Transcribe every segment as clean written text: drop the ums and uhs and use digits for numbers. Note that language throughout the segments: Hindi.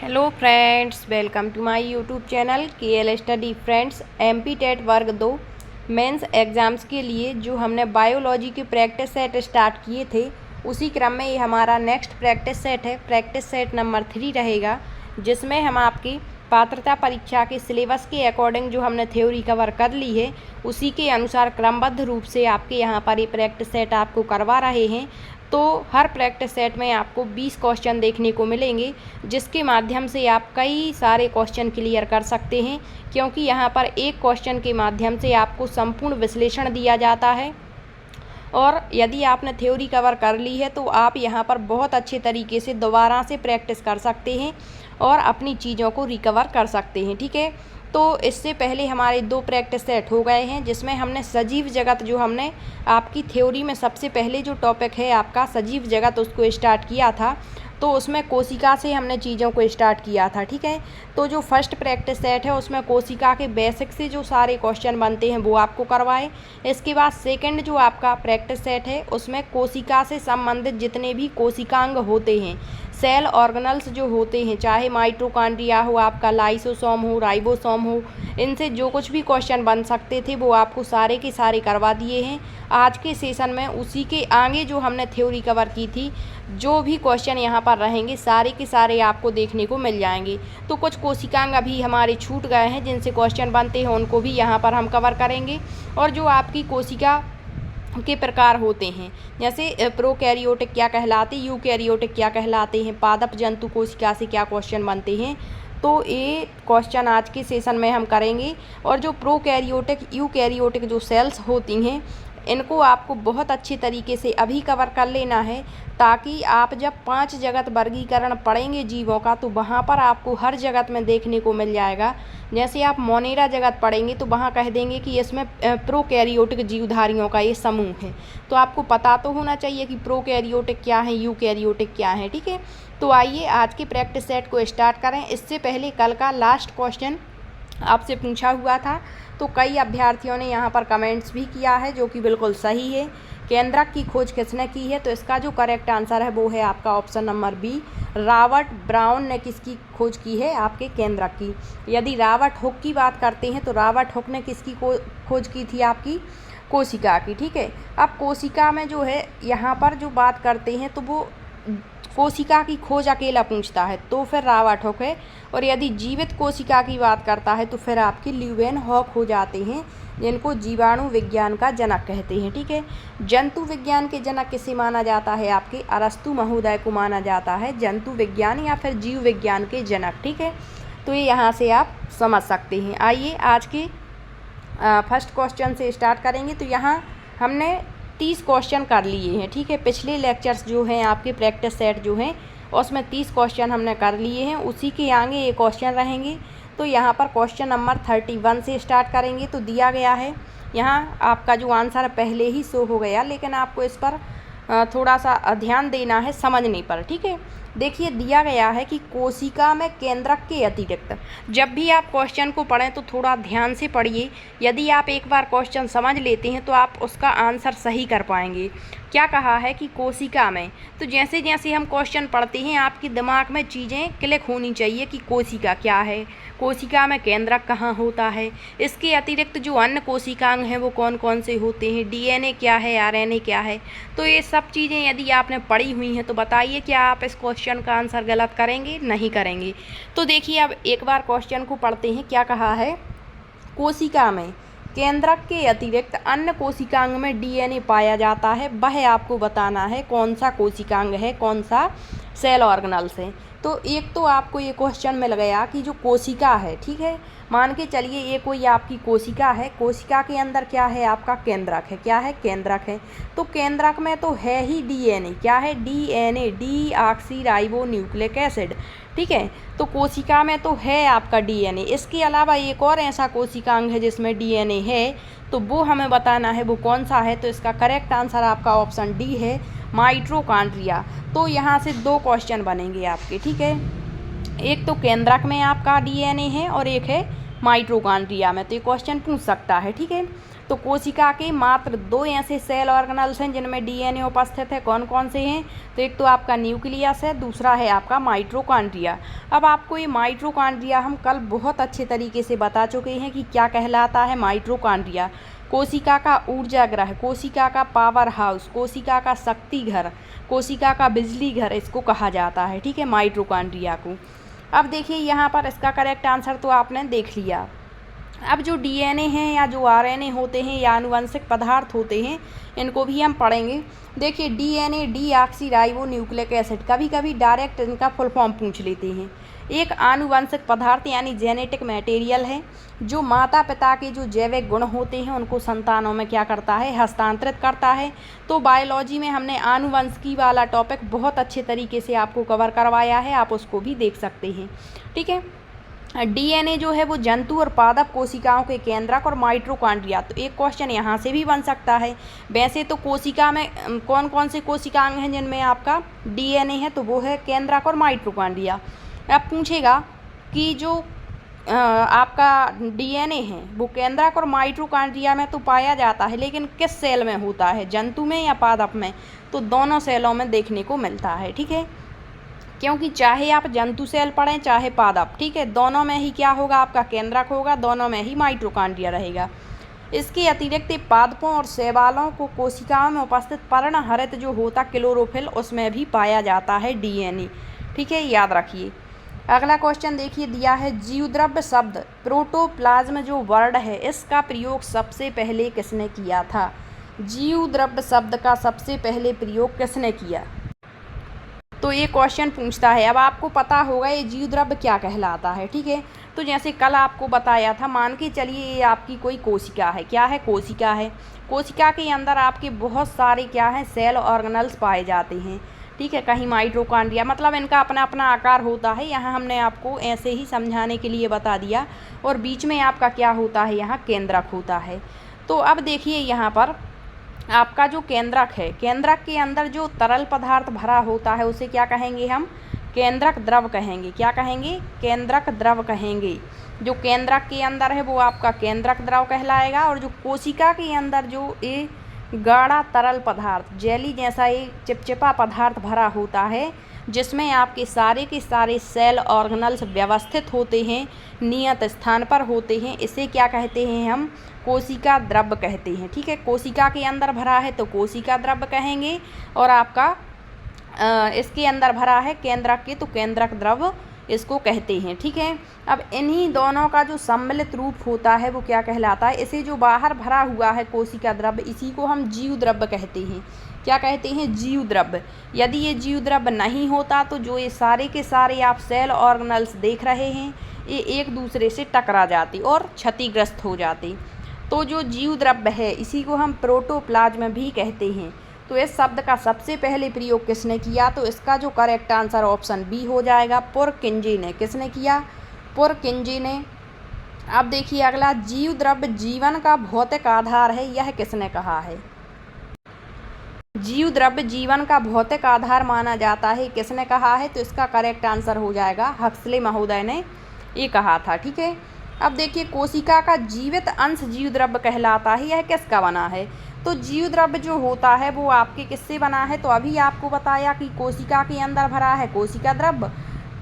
Hello friends, welcome to my YouTube channel KL study friends. MP TET वर्ग 2 मेंस एग्ज़ाम्स के लिए जो हमने बायोलॉजी के प्रैक्टिस सेट स्टार्ट किए थे, उसी क्रम में ये हमारा नेक्स्ट प्रैक्टिस सेट है। प्रैक्टिस सेट नंबर 3 रहेगा, जिसमें हम आपकी पात्रता परीक्षा के सिलेबस के अकॉर्डिंग जो हमने थ्योरी कवर कर ली है, उसी के अनुसार क्रमबद्ध रूप से आपके यहाँ पर ये प्रैक्टिस सेट आपको करवा रहे हैं। तो हर प्रैक्टिस सेट में आपको 20 क्वेश्चन देखने को मिलेंगे, जिसके माध्यम से आप कई सारे क्वेश्चन क्लियर कर सकते हैं, क्योंकि यहाँ पर एक क्वेश्चन के माध्यम से आपको संपूर्ण विश्लेषण दिया जाता है। और यदि आपने थ्योरी कवर कर ली है तो आप यहाँ पर बहुत अच्छे तरीके से दोबारा से प्रैक्टिस कर सकते हैं और अपनी चीज़ों को रिकवर कर सकते हैं। ठीक है, तो इससे पहले हमारे 2 प्रैक्टिस सेट हो गए हैं, जिसमें हमने सजीव जगत, जो हमने आपकी थ्योरी में सबसे पहले जो टॉपिक है आपका सजीव जगत, उसको स्टार्ट किया था। तो उसमें कोशिका से हमने चीज़ों को स्टार्ट किया था। ठीक है, तो जो फर्स्ट प्रैक्टिस सेट है उसमें कोशिका के बेसिक से जो सारे क्वेश्चन बनते हैं वो आपको करवाए। इसके बाद सेकंड जो आपका प्रैक्टिस सेट है उसमें कोशिका से संबंधित जितने भी कोशिकांग होते हैं, सेल ऑर्गेनल्स जो होते हैं, चाहे माइटोकॉन्ड्रिया हो, आपका लाइसोसोम हो, राइबोसोम हो, इनसे जो कुछ भी क्वेश्चन बन सकते थे वो आपको सारे के सारे करवा दिए हैं आज के सेशन में। उसी के आगे जो हमने थ्योरी कवर की थी, जो भी क्वेश्चन यहाँ पर रहेंगे सारे के सारे आपको देखने को मिल जाएंगे। तो कुछ कोशिकांग अभी हमारे छूट गए हैं, जिनसे क्वेश्चन बनते हैं, उनको भी यहाँ पर हम कवर करेंगे। और जो आपकी कोशिका के प्रकार होते हैं, जैसे प्रोकैरियोटिक क्या कहलाते, यूकैरियोटिक क्या कहलाते हैं, पादप जंतु कोशिका से क्या क्वेश्चन बनते हैं, तो ये क्वेश्चन आज के सेशन में हम करेंगे। और जो प्रोकैरियोटिक यूकैरियोटिक जो सेल्स होती हैं, इनको आपको बहुत अच्छे तरीके से अभी कवर कर लेना है, ताकि आप जब 5 जगत वर्गीकरण पढ़ेंगे जीवों का, तो वहाँ पर आपको हर जगत में देखने को मिल जाएगा। जैसे आप मोनेरा जगत पढ़ेंगे तो वहाँ कह देंगे कि इसमें प्रोकैरियोटिक जीवधारियों का ये समूह है। तो आपको पता तो होना चाहिए कि प्रोकैरियोटिक क्या है, यूकैरियोटिक क्या है। ठीक है, तो आइए आज की प्रैक्टिस सेट को स्टार्ट करें। इससे पहले कल का लास्ट क्वेश्चन आपसे पूछा हुआ था, तो कई अभ्यर्थियों ने यहाँ पर कमेंट्स भी किया है, जो कि बिल्कुल सही है। केंद्रक की खोज किसने की है, तो इसका जो करेक्ट आंसर है वो है आपका option number B, Robert Brown ने किसकी खोज की है, आपके केंद्रक की। यदि रॉबर्ट हुक की बात करते हैं तो रॉबर्ट हुक ने किसकी खोज की थी, आपकी कोशिका की। ठीक है, अब कोशिका में जो है यहाँ पर जो बात करते हैं तो वो कोशिका की खोज अकेला पूछता है तो फिर रॉबर्ट हुक है, और यदि जीवित कोशिका की बात करता है तो फिर आपकी ल्यूवेनहॉक हो जाते हैं, जिनको जीवाणु विज्ञान का जनक कहते हैं। ठीक है, जंतु विज्ञान के जनक किसे माना जाता है, आपके अरस्तु महोदय को माना जाता है जंतु विज्ञान या फिर जीव विज्ञान के जनक। ठीक है, तो ये यहाँ से आप समझ सकते हैं। आइए आज के फर्स्ट क्वेश्चन से स्टार्ट करेंगे। तो यहाँ हमने 30 क्वेश्चन कर लिए हैं। ठीक है, पिछले लेक्चर्स जो हैं आपके प्रैक्टिस सेट जो हैं उसमें 30 क्वेश्चन हमने कर लिए हैं, उसी के आगे ये क्वेश्चन रहेंगे। तो यहाँ पर क्वेश्चन नंबर 31 से स्टार्ट करेंगे। तो दिया गया है, यहाँ आपका जो आंसर पहले ही शो हो गया, लेकिन आपको इस पर थोड़ा सा ध्यान देना है समझने पर। ठीक है, देखिए दिया गया है कि कोशिका में केंद्रक के अतिरिक्त, जब भी आप क्वेश्चन को पढ़ें तो थोड़ा ध्यान से पढ़िए। यदि आप एक बार क्वेश्चन समझ लेते हैं तो आप उसका आंसर सही कर पाएंगे। क्या कहा है कि कोशिका में, तो जैसे जैसे हम क्वेश्चन पढ़ते हैं आपके दिमाग में चीज़ें क्लिक होनी चाहिए कि कोशिका क्या है, कोशिका में केंद्रक कहाँ होता है, इसके अतिरिक्त जो अन्य कोशिकांग हैं वो कौन कौन से होते हैं, DNA क्या है, RNA क्या है। तो ये सब चीज़ें यदि आपने पढ़ी हुई हैं तो बताइए क्या आप इस क्वेश्चन का आंसर गलत करेंगे, नहीं करेंगे। तो देखिए अब एक बार क्वेश्चन को पढ़ते हैं। क्या कहा है, कोशिका में केंद्रक के अतिरिक्त अन्य कोशिकांग में DNA पाया जाता है, वह आपको बताना है कौन सा कोशिकांग है, कौन सा सेल ऑर्गेनल्स है। तो एक तो आपको ये क्वेश्चन मिल गया कि जो कोशिका है, ठीक है, मान के चलिए ये कोई आपकी कोशिका है, कोशिका के अंदर क्या है, आपका केंद्रक है। क्या है, केंद्रक है। तो केंद्रक में तो है ही DNA, क्या है, DNA, deoxy ribo nucleic acid. ठीक है, तो कोशिका में तो है आपका DNA। इसके अलावा एक और ऐसा कोशिकांग है जिसमें DNA है, तो वो हमें बताना है वो कौन सा है। तो इसका करेक्ट आंसर आपका ऑप्शन डी है, माइटोकॉन्ड्रिया। तो यहाँ से 2 क्वेश्चन बनेंगे आपके। ठीक है, एक तो केंद्रक में आपका DNA है और एक है माइटोकॉन्ड्रिया में, तो ये क्वेश्चन पूछ सकता है। ठीक है, तो कोशिका के मात्र 2 ऐसे सेल ऑर्गेनल्स हैं जिनमें डीएनए उपस्थित है। कौन कौन से हैं? तो एक तो आपका न्यूक्लियस है, दूसरा है आपका माइटोकॉन्ड्रिया। अब आपको ये माइटोकॉन्ड्रिया हम कल बहुत अच्छे तरीके से बता चुके हैं कि क्या कहलाता है माइटोकॉन्ड्रिया। कोशिका का ऊर्जा ग्रह, कोशिका का पावर हाउस, कोशिका का शक्ति घर, कोशिका का बिजली घर इसको कहा जाता है, ठीक है, माइटोकॉन्ड्रिया को। अब देखिए यहाँ पर इसका करेक्ट आंसर तो आपने देख लिया। अब जो डीएनए हैं या जो आरएनए होते हैं या आनुवंशिक पदार्थ होते हैं, इनको भी हम पढ़ेंगे। देखिए डीएनए डीऑक्सीराइबो न्यूक्लिक एसिड, कभी कभी डायरेक्ट इनका फुल फॉर्म पूछ लेते हैं। एक आनुवंशिक पदार्थ यानी जेनेटिक मटेरियल है जो माता पिता के जो जैविक गुण होते हैं उनको संतानों में क्या करता है, हस्तांतरित करता है। तो बायोलॉजी में हमने आनुवंशिकी वाला टॉपिक बहुत अच्छे तरीके से आपको कवर करवाया है, आप उसको भी देख सकते हैं, ठीक है। डीएनए जो है वो जंतु और पादप कोशिकाओं के केंद्रक और माइटोकॉन्ड्रिया, तो एक क्वेश्चन यहाँ से भी बन सकता है। वैसे तो कोशिका में कौन कौन से कोशिकांग हैं जिनमें आपका डीएनए है, तो वो है केंद्रक और माइटोकॉन्ड्रिया। अब पूछेगा कि जो आपका डीएनए है वो केंद्रक और माइटोकॉन्ड्रिया में तो पाया जाता है, लेकिन किस सेल में होता है, जंतु में या पादप में? तो दोनों सेलों में देखने को मिलता है, ठीक है, क्योंकि चाहे आप जंतु सेल पढ़ें चाहे पादप, ठीक है, दोनों में ही क्या होगा, आपका केंद्रक होगा, दोनों में ही माइटोकॉन्ड्रिया रहेगा। इसके अतिरिक्त पादपों और शैवालों को कोशिकाओं में उपस्थित पर्णहरित जो होता क्लोरोफिल, उसमें भी पाया जाता है डीएनए, ठीक है, याद रखिए। अगला क्वेश्चन देखिए दिया है, जीवद्रव्य शब्द प्रोटोप्लाज्म जो वर्ड है इसका प्रयोग सबसे पहले किसने किया था? जीवद्रव्य शब्द का सबसे पहले प्रयोग किसने किया? तो ये क्वेश्चन पूछता है। अब आपको पता होगा ये जीवद्रव्य क्या कहलाता है, ठीक है। तो जैसे कल आपको बताया था, मान के चलिए ये आपकी कोई कोशिका है। क्या है? कोशिका है। कोशिका के अंदर आपके बहुत सारे क्या हैं, सेल ऑर्गेनल्स पाए जाते हैं, ठीक है। कहीं माइटोकॉन्ड्रिया, मतलब इनका अपना अपना आकार होता है। यहाँ हमने आपको ऐसे ही समझाने के लिए बता दिया। और बीच में आपका क्या होता है, यहाँ केंद्रक होता है। तो अब देखिए यहाँ पर आपका जो केंद्रक है, केंद्रक के अंदर जो तरल पदार्थ भरा होता है उसे क्या कहेंगे हम? केंद्रक द्रव कहेंगे। क्या कहेंगे? केंद्रक द्रव कहेंगे। जो केंद्रक के अंदर है वो आपका केंद्रक द्रव कहलाएगा। और जो कोशिका के अंदर जो ये गाढ़ा तरल पदार्थ, जेली जैसा ये चिपचिपा पदार्थ भरा होता है, जिसमें आपके सारे के सारे सेल ऑर्गेनल्स व्यवस्थित होते हैं, नियत स्थान पर होते हैं, इसे क्या कहते हैं हम? कोशिका द्रव्य कहते हैं, ठीक है। कोशिका के अंदर भरा है तो कोशिका द्रव्य कहेंगे। और आपका इसके अंदर भरा है केंद्रक के, तो केंद्रक द्रव्य इसको कहते हैं, ठीक है। अब इन्हीं दोनों का जो सम्मिलित रूप होता है वो क्या कहलाता है? इसे जो बाहर भरा हुआ है कोशिका द्रव्य, इसी को हम जीव द्रव्य कहते हैं। क्या कहते हैं? जीव द्रव्य। यदि ये जीव द्रव्य नहीं होता तो जो ये सारे के सारे आप सेल ऑर्गेनल्स देख रहे हैं ये एक दूसरे से टकरा जाते और क्षतिग्रस्त हो जाते। तो जो जीव द्रव्य है इसी को हम प्रोटोप्लाज्म भी कहते हैं। तो इस शब्द का सबसे पहले प्रयोग किसने किया? तो इसका जो करेक्ट आंसर ऑप्शन बी हो जाएगा, पुरकिंजे ने। किसने किया? पुरकिंजे ने। अब देखिए अगला, जीव द्रव्य जीवन का भौतिक आधार है, यह किसने कहा है? जीव द्रव्य जीवन का भौतिक आधार माना जाता है, किसने कहा है? तो इसका करेक्ट आंसर हो जाएगा हक्सले महोदय ने ये कहा था, ठीक है। अब देखिए कोशिका का जीवित अंश जीव द्रव्य कहलाता है, यह किसका बना है? तो जीव द्रव्य जो होता है वो आपके किससे बना है? तो अभी आपको बताया कि कोशिका के अंदर भरा है कोशिका द्रव्य,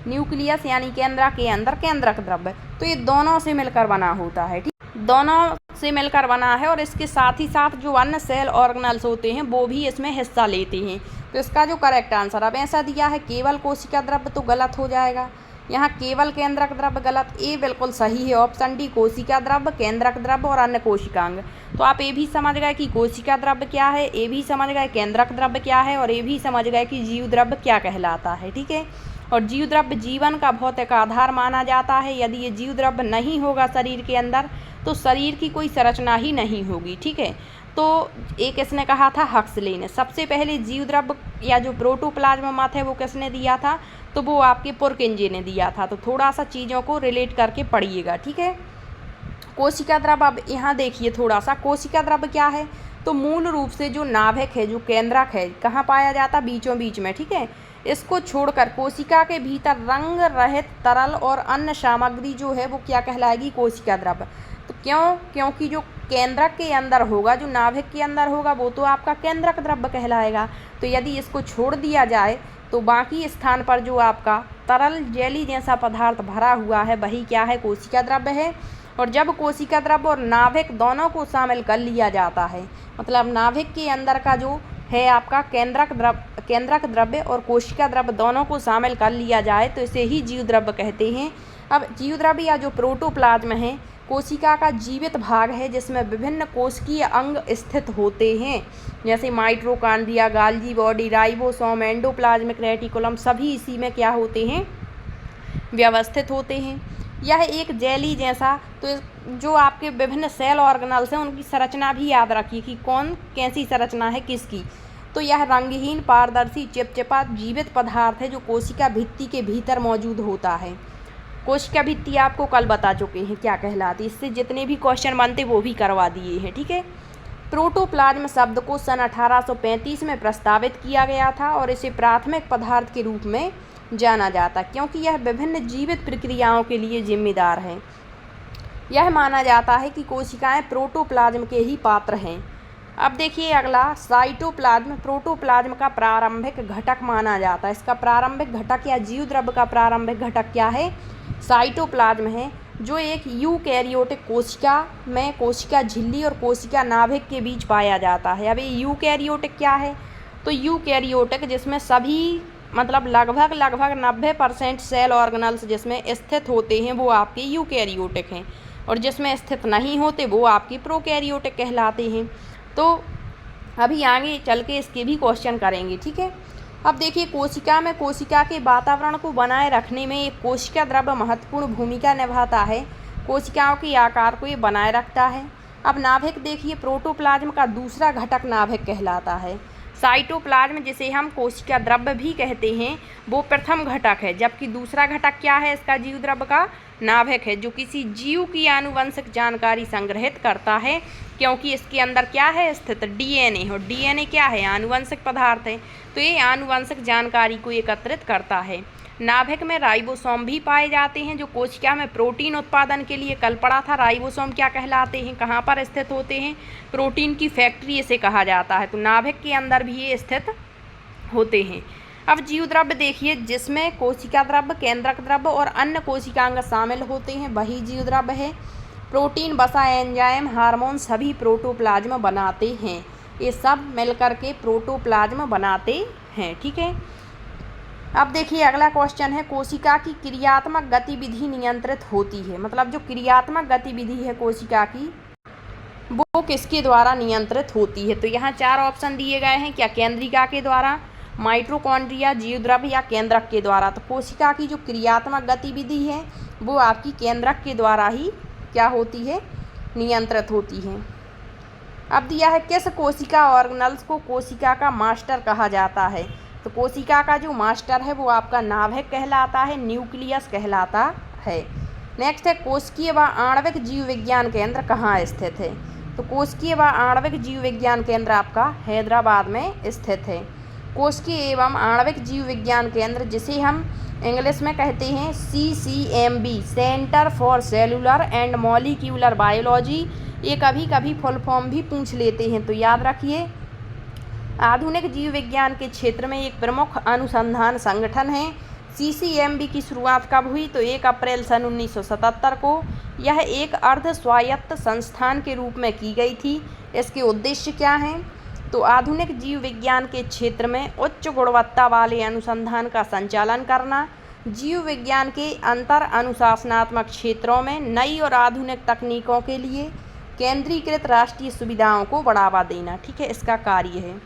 न्यूक्लियस यानी केंद्रक के अंदर केंद्रक द्रव्य, तो ये दोनों से मिलकर बना होता है, ठीक, दोनों से मिलकर बना है। और इसके साथ ही साथ जो अन्य सेल ऑर्गेनल्स होते हैं वो भी इसमें हिस्सा लेते हैं। तो इसका जो करेक्ट आंसर, अब ऐसा दिया है केवल कोशिका द्रव्य, तो गलत हो जाएगा। यहाँ केवल केंद्रक द्रव्य गलत, ए बिल्कुल सही है, ऑप्शन डी कोशिका द्रव्य, केंद्रक द्रव्य और अन्य कोशिकांग। तो आप ये भी समझ गए कि कोशिका द्रव्य क्या है, ये भी समझ गए केंद्रक द्रव्य क्या है, और ये भी समझ गए कि जीव द्रव्य क्या कहलाता है, ठीक है। और जीव द्रव्य जीवन का भौतिक आधार माना जाता है। यदि ये जीव द्रव्य नहीं होगा शरीर के अंदर तो शरीर की कोई संरचना ही नहीं होगी, ठीक है। तो ये किसने कहा था? हक्सले ने। सबसे पहले जीव द्रव्य या जो प्रोटोप्लाज्म मत है वो किसने दिया था? तो वो आपके पुरकिंजे ने दिया था। तो थोड़ा सा चीज़ों को रिलेट करके पढ़िएगा, ठीक है। कोशिका द्रव्य, अब यहाँ देखिए थोड़ा सा, कोशिका द्रव्य क्या है? तो मूल रूप से जो नाभिक है, जो केंद्रक है, कहाँ पाया जाता? बीचों बीच में, ठीक है। इसको छोड़कर कोशिका के भीतर रंग रहित तरल और अन्य सामग्री जो है वो क्या कहलाएगी? कोशिका द्रव्य। तो क्यों? क्योंकि जो केंद्रक के अंदर होगा, जो नाभिक के अंदर होगा वो तो आपका केंद्रक द्रव्य कहलाएगा। तो यदि इसको छोड़ दिया जाए तो बाकी स्थान पर जो आपका तरल जेली जैसा पदार्थ भरा हुआ है वही क्या है, कोशिका द्रव्य है। और जब कोशिका द्रव्य और नाभिक दोनों को शामिल कर लिया जाता है, मतलब नाभिक के अंदर का जो है आपका केंद्रक द्रव्य और कोशिका द्रव्य दोनों को शामिल कर लिया जाए तो इसे ही जीव द्रव्य कहते हैं। अब जीव द्रव्य या जो प्रोटोप्लाज्म है कोशिका का जीवित भाग है जिसमें विभिन्न कोशिकीय अंग स्थित होते हैं, जैसे mitochondria, Golgi body, ribosome, endoplasmic reticulum, सभी इसी में क्या होते हैं, व्यवस्थित होते हैं। यह एक जेली जैसा, तो जो आपके विभिन्न सेल ऑर्गेनल्स हैं उनकी संरचना भी याद रखिए कि कौन कैसी संरचना है किसकी। तो यह रंगहीन, पारदर्शी, चिपचिपा जीवित पदार्थ है जो कोशिका भित्ति के भीतर मौजूद होता है। कोशिका भित्ति आपको कल बता चुके हैं क्या कहलाती, इससे जितने भी क्वेश्चन बनते वो भी करवा दिए हैं, ठीक है। प्रोटोप्लाज्म शब्द को सन 1835 में प्रस्तावित किया गया था और इसे प्राथमिक पदार्थ के रूप में जाना जाता क्योंकि यह विभिन्न जीवित प्रक्रियाओं के लिए जिम्मेदार है। यह माना जाता है कि कोशिकाएं प्रोटोप्लाज्म के ही पात्र हैं। अब देखिए अगला, साइटोप्लाज्म प्रोटोप्लाज्म का प्रारंभिक घटक माना जाता है। इसका प्रारंभिक घटक या जीव द्रव्य का प्रारंभिक घटक क्या है, साइटोप्लाज्म है, जो एक यूकैरियोटिक कोशिका में कोशिका झिल्ली और कोशिका नाभिक के बीच पाया जाता है। अब ये यूकैरियोटिक क्या है, तो यूकैरियोटिक जिसमें सभी मतलब लगभग 90% सेल ऑर्गेनल्स जिसमें स्थित होते हैं वो आपके यूकैरियोटिक हैं और जिसमें स्थित नहीं होते वो आपके प्रोकैरियोटिक कहलाते हैं। तो अभी आगे चल के इसके भी क्वेश्चन करेंगे, ठीक है। अब देखिए कोशिका में कोशिका के वातावरण को बनाए रखने में एक कोशिका द्रव्य महत्वपूर्ण भूमिका निभाता है। कोशिकाओं के आकार को ये बनाए रखता है। अब नाभिक देखिए, प्रोटोप्लाज्म का दूसरा घटक नाभिक कहलाता है। साइटोप्लाज्म जिसे हम कोशिका द्रव्य भी कहते हैं वो प्रथम घटक है, जबकि दूसरा घटक क्या है इसका, जीव द्रव्य का, नाभिक है, जो किसी जीव की आनुवंशिक जानकारी संग्रहित करता है क्योंकि इसके अंदर क्या है स्थित, डीएनए, और डीएनए क्या है, आनुवंशिक पदार्थ है, तो ये आनुवंशिक जानकारी को एकत्रित करता है। नाभिक में राइबोसोम भी पाए जाते हैं जो कोशिका में प्रोटीन उत्पादन के लिए, कल पड़ा था राइबोसोम क्या कहलाते हैं, कहाँ पर स्थित होते हैं, प्रोटीन की फैक्ट्री इसे कहा जाता है। तो नाभिक के अंदर भी ये स्थित होते हैं। अब जीव द्रव्य देखिए, जिसमें कोशिका द्रव्य, केंद्रक द्रव्य और अन्य कोशिकांग शामिल होते हैं वही जीव द्रव्य है। प्रोटीन, वसा, एंजाइम, हार्मोन सभी प्रोटोप्लाज्म बनाते हैं। ये सब मिलकर के प्रोटोप्लाज्म बनाते हैं, ठीक है। अब देखिए अगला क्वेश्चन है, कोशिका की क्रियात्मक गतिविधि नियंत्रित होती है, मतलब जो क्रियात्मक गतिविधि है कोशिका की वो किसके द्वारा नियंत्रित होती है। तो यहाँ 4 ऑप्शन दिए गए हैं, क्या केंद्रिका के द्वारा, माइटोकॉन्ड्रिया, जीव द्रव्य या केंद्रक के द्वारा। तो कोशिका की जो क्रियात्मक गतिविधि है वो आपकी केंद्रक के द्वारा ही क्या होती है, नियंत्रित होती है। अब दिया है, किस कोशिका ऑर्गेनल्स को कोशिका का मास्टर कहा जाता है। तो कोशिका का जो मास्टर है वो आपका नाभिक कहलाता है, न्यूक्लियस कहलाता है। नेक्स्ट है, कोशिकीय व आणविक जीव विज्ञान केंद्र कहाँ स्थित है। तो कोशिकीय व आणविक जीव विज्ञान केंद्र आपका हैदराबाद में स्थित है। कोशिकीय एवं आणविक जीव विज्ञान केंद्र, जिसे हम इंग्लिश में कहते हैं CCMB, centre for cellular and molecular biology, ये कभी कभी फुल फॉर्म भी पूछ लेते हैं, तो याद रखिए। आधुनिक जीव विज्ञान के क्षेत्र में एक प्रमुख अनुसंधान संगठन है। CCMB की शुरुआत कब हुई, तो 1 अप्रैल सन 1977 को। यह एक अर्ध स्वायत्त संस्थान के रूप में की गई थी। इसके उद्देश्य क्या हैं, तो आधुनिक जीव विज्ञान के क्षेत्र में उच्च गुणवत्ता वाले अनुसंधान का संचालन करना, जीव विज्ञान के अंतर अनुशासनात्मक क्षेत्रों में नई और आधुनिक तकनीकों के लिए केंद्रीकृत राष्ट्रीय सुविधाओं को बढ़ावा देना, ठीक है, इसका कार्य है।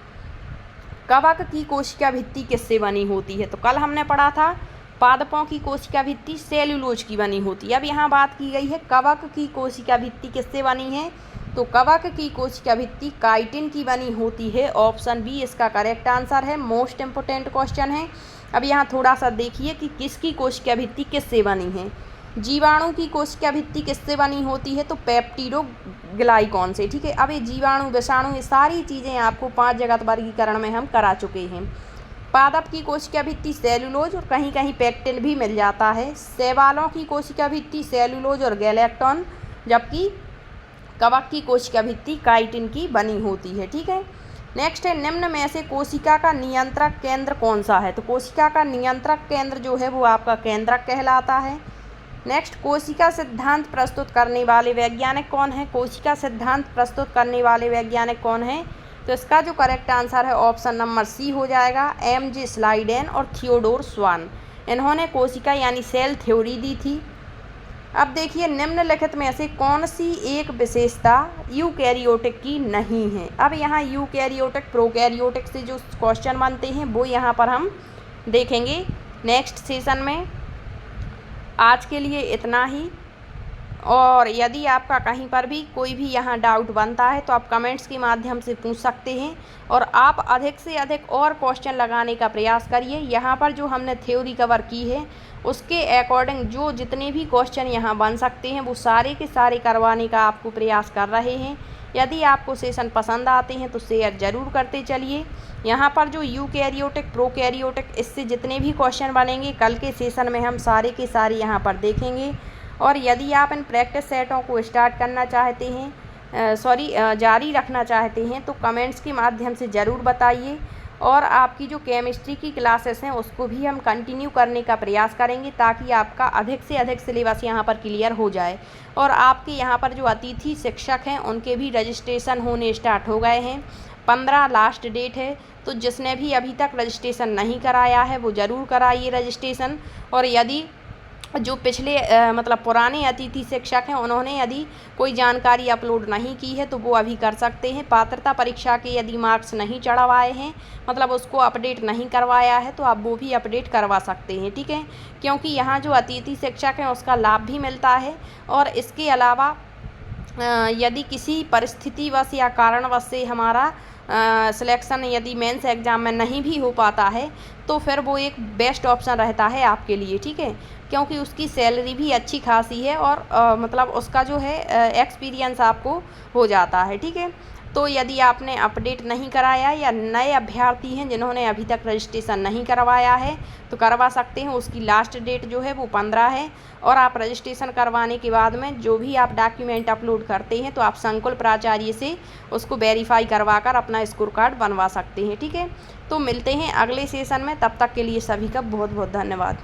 कवक की कोशिका भित्ति किससे बनी होती है। तो कल हमने पढ़ा था पादपों की कोशिका भित्ति सेल्यूलोज की बनी होती है। अब यहाँ बात की गई है कवक की कोशिका भित्ति किससे बनी है। तो कवक की कोशिका भित्ति काइटिन की बनी होती है। ऑप्शन बी इसका करेक्ट आंसर है। मोस्ट इम्पोर्टेंट क्वेश्चन है। अब यहाँ थोड़ा सा देखिए कि किसकी कोशिका भित्ति किससे बनी है। जीवाणु की कोशिका भित्ति किससे बनी होती है, तो पेप्टिडोग्लाइकॉन से, ठीक है। अब ये जीवाणु, विषाणु, ये सारी चीज़ें आपको 5 जगत वर्गीकरण में हम करा चुके हैं। पादप की कोशिका भित्ति सेलुलोज और कहीं कहीं पेक्टिन भी मिल जाता है। शैवालों की कोशिका भित्ति सेलुलोज और गैलेक्टोन, जबकि कवक की कोशिका भित्ति काइटिन की बनी होती है। ठीक है, नेक्स्ट है निम्न में से कोशिका का नियंत्रक केंद्र कौन सा है? तो कोशिका का नियंत्रक केंद्र जो है वो आपका केंद्रक कहलाता है। नेक्स्ट, कोशिका सिद्धांत प्रस्तुत करने वाले वैज्ञानिक कौन है? कोशिका सिद्धांत प्रस्तुत करने वाले वैज्ञानिक कौन है? तो इसका जो करेक्ट आंसर है ऑप्शन नंबर सी हो जाएगा, एम.जे. स्लाइडेन और थियोडोर स्वान। इन्होंने कोशिका यानी सेल थ्योरी दी थी। अब देखिए, निम्नलिखित में से कौन सी एक विशेषता यूकैरियोटिक की नहीं है? अब यहाँ यूकैरियोटिक प्रोकैरियोटिक से जो क्वेश्चन बनते हैं वो यहाँ पर हम देखेंगे नेक्स्ट सेशन में। आज के लिए इतना ही, और यदि आपका कहीं पर भी कोई भी यहाँ डाउट बनता है तो आप कमेंट्स के माध्यम से पूछ सकते हैं, और आप अधिक से अधिक और क्वेश्चन लगाने का प्रयास करिए। यहाँ पर जो हमने थ्योरी कवर की है उसके अकॉर्डिंग जो जितने भी क्वेश्चन यहाँ बन सकते हैं वो सारे के सारे करवाने का आपको प्रयास कर रहे हैं। यदि आपको सेशन पसंद आते हैं तो शेयर ज़रूर करते चलिए। यहाँ पर जो यूकैरियोटिक प्रोकैरियोटिक इससे जितने भी क्वेश्चन बनेंगे कल के सेशन में हम सारे के सारे यहाँ पर देखेंगे। और यदि आप इन प्रैक्टिस सेटों को स्टार्ट करना चाहते हैं, जारी रखना चाहते हैं, तो कमेंट्स के माध्यम से ज़रूर बताइए। और आपकी जो केमिस्ट्री की क्लासेस हैं उसको भी हम कंटिन्यू करने का प्रयास करेंगे ताकि आपका अधिक से अधिक सिलेबस यहाँ पर क्लियर हो जाए। और आपके यहाँ पर जो अतिथि शिक्षक हैं उनके भी रजिस्ट्रेशन होने स्टार्ट हो गए हैं। 15 लास्ट डेट है, तो जिसने भी अभी तक रजिस्ट्रेशन नहीं कराया है वो ज़रूर कराइए रजिस्ट्रेशन। और यदि जो पिछले मतलब पुराने अतिथि शिक्षक हैं उन्होंने यदि कोई जानकारी अपलोड नहीं की है तो वो अभी कर सकते हैं। पात्रता परीक्षा के यदि मार्क्स नहीं चढ़वाए हैं, मतलब उसको अपडेट नहीं करवाया है, तो आप वो भी अपडेट करवा सकते हैं। ठीक है, क्योंकि यहाँ जो अतिथि शिक्षक हैं उसका लाभ भी मिलता है। और इसके अलावा यदि किसी परिस्थितिवश या कारणवश से हमारा सिलेक्शन यदि मेंस एग्ज़ाम में नहीं भी हो पाता है तो फिर वो एक बेस्ट ऑप्शन रहता है आपके लिए। ठीक है, क्योंकि उसकी सैलरी भी अच्छी खासी है और मतलब उसका जो है एक्सपीरियंस आपको हो जाता है। ठीक है, तो यदि आपने अपडेट नहीं कराया या नए अभ्यर्थी हैं जिन्होंने अभी तक रजिस्ट्रेशन नहीं करवाया है तो करवा सकते हैं। उसकी लास्ट डेट जो है वो 15 है। और आप रजिस्ट्रेशन करवाने के बाद में जो भी आप डॉक्यूमेंट अपलोड करते हैं तो आप संकुल प्राचार्य से उसको वेरीफाई करवा कर अपना स्कोर कार्ड बनवा सकते हैं। ठीक है, तो मिलते हैं अगले सेशन में, तब तक के लिए सभी का बहुत बहुत धन्यवाद।